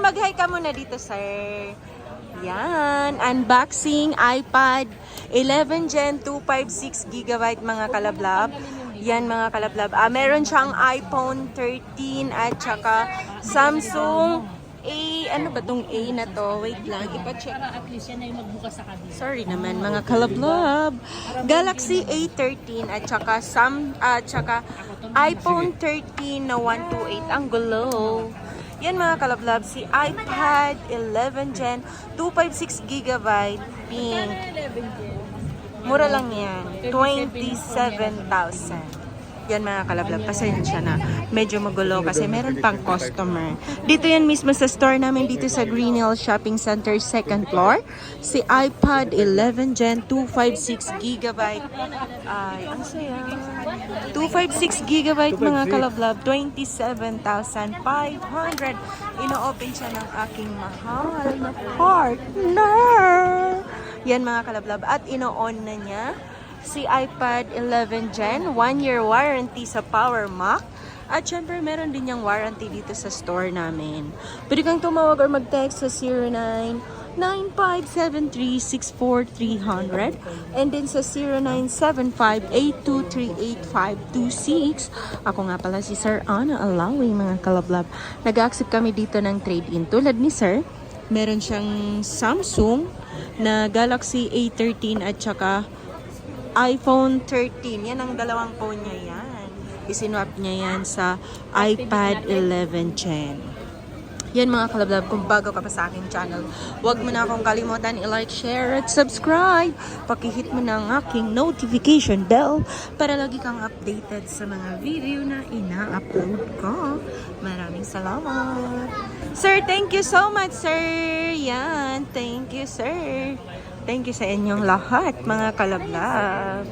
mag-hi ka muna dito, sir. Yan, unboxing iPad 11 Gen 256GB mga kalablab. Yan mga kalablab. Meron siyang iPhone 13 at saka Samsung A, ano ba tong A na to? Wait lang, ipa-check. At least yan ay magbukas sa kabila. Sorry naman mga kalablab. Galaxy A13 at saka iPhone 13 na 128. Ang gulo. Yan mga kalablab, si iPad 11 Gen 256GB pink. Mura lang yan. 27,000. Yan mga kalablab, pasensya na. Medyo magulo kasi meron pang customer. Dito yan mismo sa store namin dito sa Green Hills Shopping Center, 2nd floor. Si iPad 11 Gen 256GB. Ay, ang saya. 256GB mga kalablab, 27,500. Ino-open siya ng aking mahal na partner. Yan mga kalablab. At ino-on na niya si iPad 11 Gen, 1-year warranty sa Power Mac. At syempre, meron din yung warranty dito sa store namin. Pwede kang tumawag or mag-text sa 0995736430 and then sa 097582385526. Ako nga pala si Sir Ana Alawi mga kalablab. Nag-accept kami dito ng trade-in. Tulad ni Sir, meron siyang Samsung na Galaxy A13 at saka iPhone 13. Yan ang dalawang phone niya yan. Isinwap niya yan sa iPad 11 Gen. Yan mga kalablab, kung bago ka pa sa aking channel, huwag mo na akong kalimutan i-like, share, at subscribe. Pakihit mo na ang aking notification bell para lagi kang updated sa mga video na ina-upload ko. Maraming salamat. Sir, thank you so much, sir. Yan, thank you, sir. Thank you sa inyong lahat, mga kalablab.